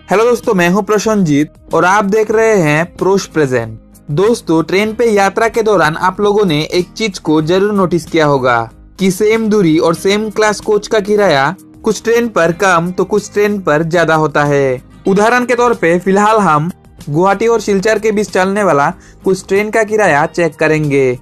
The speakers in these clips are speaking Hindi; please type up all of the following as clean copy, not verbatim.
हेलो दोस्तों, मैं हूं प्रशंजीत और आप देख रहे हैं प्रोश प्रेजेंट। दोस्तों, ट्रेन पे यात्रा के दौरान आप लोगों ने एक चीज को जरूर नोटिस किया होगा कि सेम दूरी और सेम क्लास कोच का किराया कुछ ट्रेन पर कम तो कुछ ट्रेन पर ज्यादा होता है। उदाहरण के तौर पे फिलहाल हम गुवाहाटी और सिलचर के बीच चलने वाला कुछ ट्रेन का किराया चेक करेंगे।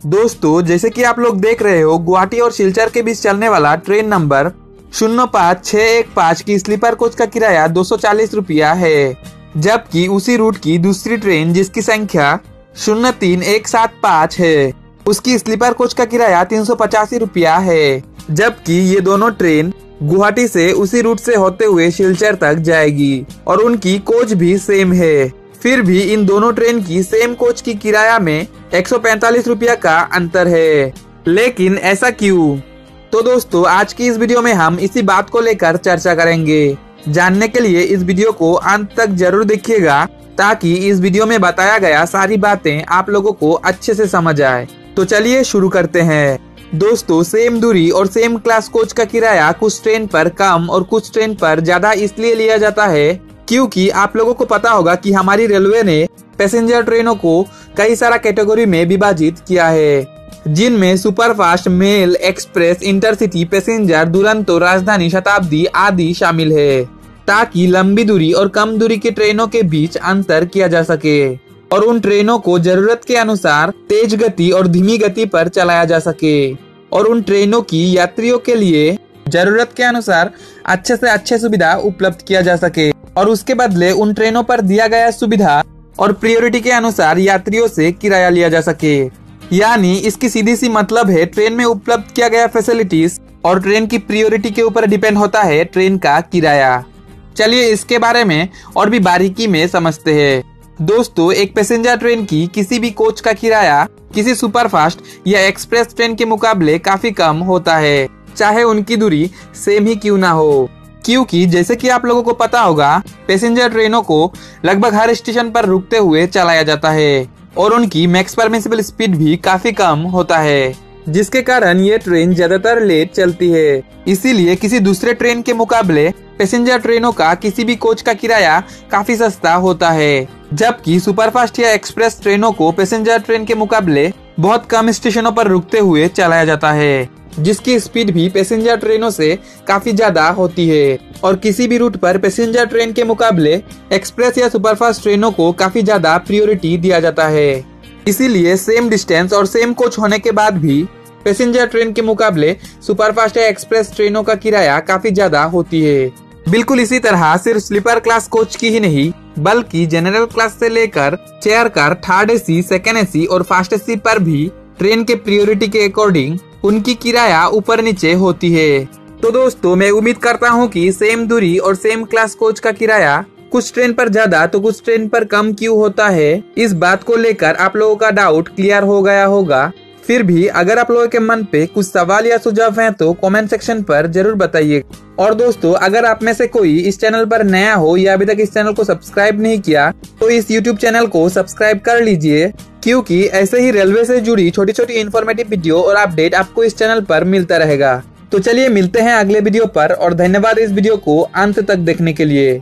दोस्तों, जैसे कि आप लोग देख रहे हो, गुवाहाटी और सिलचर के बीच चलने वाला ट्रेन नंबर 05615 की स्लीपर कोच का किराया 240 रुपया है, जबकि उसी रूट की दूसरी ट्रेन जिसकी संख्या 03175 है, उसकी स्लीपर कोच का किराया 385 रुपया है। जबकि ये दोनों ट्रेन गुवाहाटी से उसी रूट से होते हुए सिलचर तक जाएगी और उनकी कोच भी सेम है। फिर भी इन दोनों ट्रेन की सेम कोच की किराया में 145 रुपया का अंतर है। लेकिन ऐसा क्यों? तो दोस्तों, आज की इस वीडियो में हम इसी बात को लेकर चर्चा करेंगे। जानने के लिए इस वीडियो को अंत तक जरूर देखिएगा ताकि इस वीडियो में बताया गया सारी बातें आप लोगों को अच्छे से समझ आए। तो चलिए शुरू करते हैं। दोस्तों, सेम दूरी और सेम क्लास कोच का किराया कुछ ट्रेन पर कम और कुछ ट्रेन पर ज्यादा इसलिए लिया जाता है क्योंकि आप लोगों को पता होगा कि हमारी रेलवे ने पैसेंजर ट्रेनों को कई सारा कैटेगरी में विभाजित किया है, जिनमें superfast, mail, express, intercity, passenger, Duronto, Rajdhani, Shatabdi आदि शामिल है, ताकि लंबी दूरी और कम दूरी की ट्रेनों के बीच अंतर किया जा सके और उन ट्रेनों को जरूरत के अनुसार तेज गति और धीमी गति पर चलाया जा सके और उन ट्रेनों की यात्रियों के लिए जरूरत के अनुसार अच्छे से अच्छे सुविधा उपलब्ध किया जा सके और उसके बदले उन ट्रेनों पर दिया गया सुविधा और प्रायोरिटी के अनुसार यात्रियों से किराया लिया जा सके। यानी इसकी सीधी सी मतलब है, ट्रेन में उपलब्ध किया गया फैसिलिटीज और ट्रेन की प्रायोरिटी के ऊपर डिपेंड होता है ट्रेन का किराया। चलिए इसके बारे में और भी बारीकी में समझते हैं। दोस्तों, एक पैसेंजर ट्रेन की किसी भी कोच का किराया किसी सुपरफास्ट या एक्सप्रेस ट्रेन के मुकाबले काफी कम होता है, चाहे उनकी दूरी सेम ही क्यों ना हो। क्योंकि जैसे कि आप लोगों को पता होगा, पैसेंजर ट्रेनों को लगभग हर स्टेशन पर रुकते हुए चलाया जाता है और उनकी मैक्स परमिसिबल स्पीड भी काफी कम होता है, जिसके कारण ये ट्रेन ज्यादातर लेट चलती है। इसीलिए किसी दूसरे ट्रेन के मुकाबले पैसेंजर ट्रेनों का किसी भी कोच का किराया काफी सस्ता होता है, जबकि सुपरफास्ट या एक्सप्रेस ट्रेनों को पैसेंजर ट्रेन के मुकाबले बहुत कम स्टेशनों पर रुकते हुए चलाया जाता है, जिसकी स्पीड भी पैसेंजर ट्रेनों से काफी ज्यादा होती है और किसी भी रूट पर पैसेंजर ट्रेन के मुकाबले एक्सप्रेस या सुपरफास्ट ट्रेनों को काफी ज्यादा प्रायोरिटी दिया जाता है। इसीलिए सेम डिस्टेंस और सेम कोच होने के बाद भी पैसेंजर ट्रेन के मुकाबले सुपरफास्ट या एक्सप्रेस ट्रेनों का किराया काफी ज्यादा होती है। बिल्कुल इसी तरह सिर्फ स्लीपर क्लास कोच की ही नहीं बल्कि जनरल क्लास से लेकर chair car, third AC, second AC और फास्ट एसी पर भी ट्रेन के प्रायोरिटी के अकॉर्डिंग उनकी किराया ऊपर नीचे होती है। तो दोस्तों, मैं उम्मीद करता हूँ कि सेम दूरी और सेम क्लास कोच का किराया कुछ ट्रेन पर ज्यादा तो कुछ ट्रेन पर कम क्यों होता है, इस बात को लेकर आप लोगों का डाउट क्लियर हो गया होगा। फिर भी अगर आप लोगों के मन पे कुछ सवाल या सुझाव हैं तो कमेंट सेक्शन पर जरूर बताइए। और दोस्तों, अगर आप में से कोई इस चैनल पर नया हो या अभी तक इस चैनल को सब्सक्राइब नहीं किया तो इस YouTube चैनल को सब्सक्राइब कर लीजिए, क्योंकि ऐसे ही रेलवे से जुड़ी छोटी छोटी इन्फॉर्मेटिव वीडियो और अपडेट आपको इस चैनल पर मिलता रहेगा। तो चलिए मिलते हैं अगले वीडियो पर और धन्यवाद इस वीडियो को अंत तक देखने के लिए।